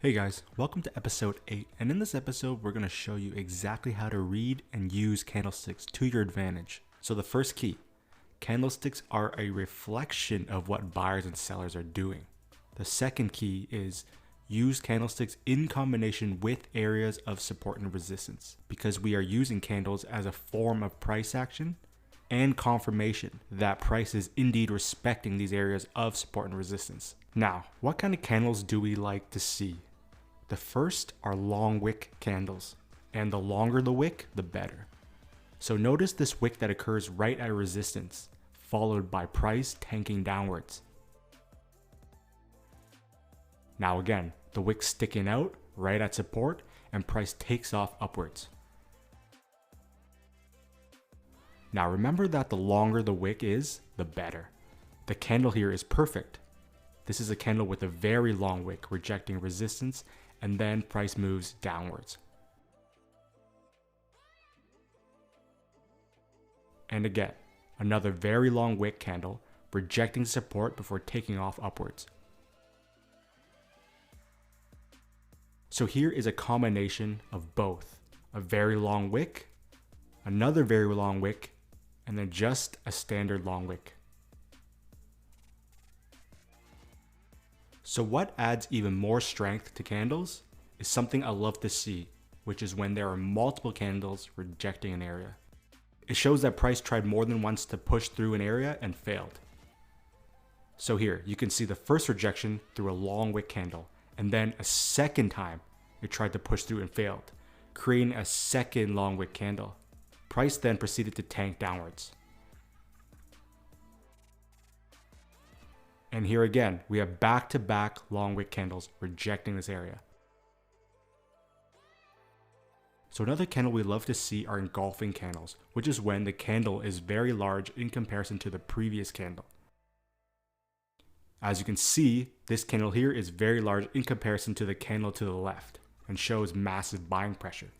Hey guys, welcome to episode 8, and in this episode we're going to show you exactly how to read and use candlesticks to your advantage. So the first key, candlesticks are a reflection of what buyers and sellers are doing. The second key is use candlesticks in combination with areas of support and resistance, because we are using candles as a form of price action and confirmation that price is indeed respecting these areas of support and resistance. Now, what kind of candles do we like to see? The first are long wick candles, and the longer the wick, the better. So notice this wick that occurs right at resistance, followed by price tanking downwards. Now again, the wick sticking out right at support and price takes off upwards. Now remember that the longer the wick is, the better. The candle here is perfect. This is a candle with a very long wick rejecting resistance, and then price moves downwards. And again, another very long wick candle rejecting support before taking off upwards. So here is a combination of both, a very long wick, another very long wick, and then just a standard long wick. So what adds even more strength to candles is something I love to see, which is when there are multiple candles rejecting an area. It shows that price tried more than once to push through an area and failed. So here, you can see the first rejection through a long wick candle, and then a second time it tried to push through and failed, creating a second long wick candle. Price then proceeded to tank downwards. And here again, we have back-to-back long wick candles rejecting this area. So another candle we love to see are engulfing candles, which is when the candle is very large in comparison to the previous candle. As you can see, this candle here is very large in comparison to the candle to the left and shows massive buying pressure.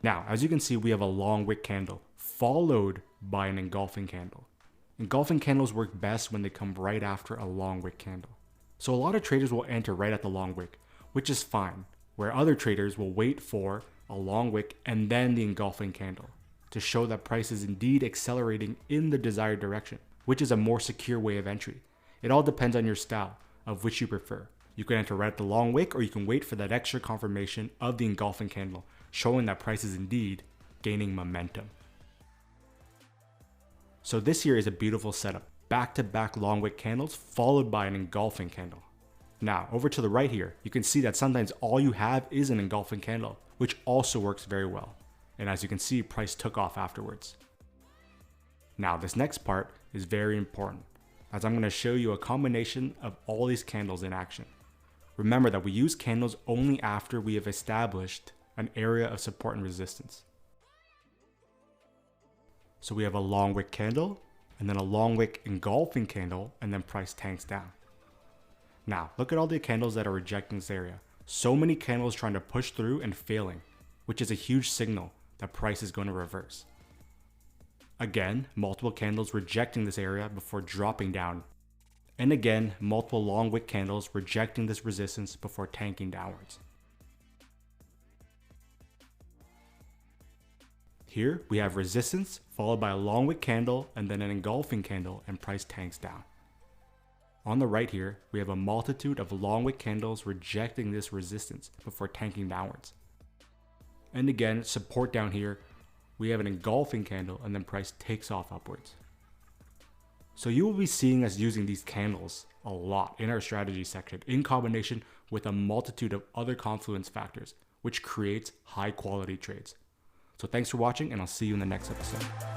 Now, as you can see, we have a long wick candle followed by an engulfing candle. Engulfing candles work best when they come right after a long wick candle. So a lot of traders will enter right at the long wick, which is fine, where other traders will wait for a long wick and then the engulfing candle to show that price is indeed accelerating in the desired direction, which is a more secure way of entry. It all depends on your style of which you prefer. You can enter right at the long wick, or you can wait for that extra confirmation of the engulfing candle, showing that price is indeed gaining momentum. So this here is a beautiful setup. Back-to-back long wick candles followed by an engulfing candle. Now, over to the right here, you can see that sometimes all you have is an engulfing candle, which also works very well. And as you can see, price took off afterwards. Now, this next part is very important, as I'm going to show you a combination of all these candles in action. Remember that we use candles only after we have established an area of support and resistance. So we have a long wick candle, and then a long wick engulfing candle, and then price tanks down. Now, look at all the candles that are rejecting this area. So many candles trying to push through and failing, which is a huge signal that price is going to reverse. Again, multiple candles rejecting this area before dropping down. And again, multiple long wick candles rejecting this resistance before tanking downwards. Here we have resistance followed by a long wick candle and then an engulfing candle, and price tanks down. On the right here, we have a multitude of long wick candles rejecting this resistance before tanking downwards. And again, support down here, we have an engulfing candle and then price takes off upwards. So you will be seeing us using these candles a lot in our strategy section in combination with a multitude of other confluence factors, which creates high quality trades. So thanks for watching, and I'll see you in the next episode.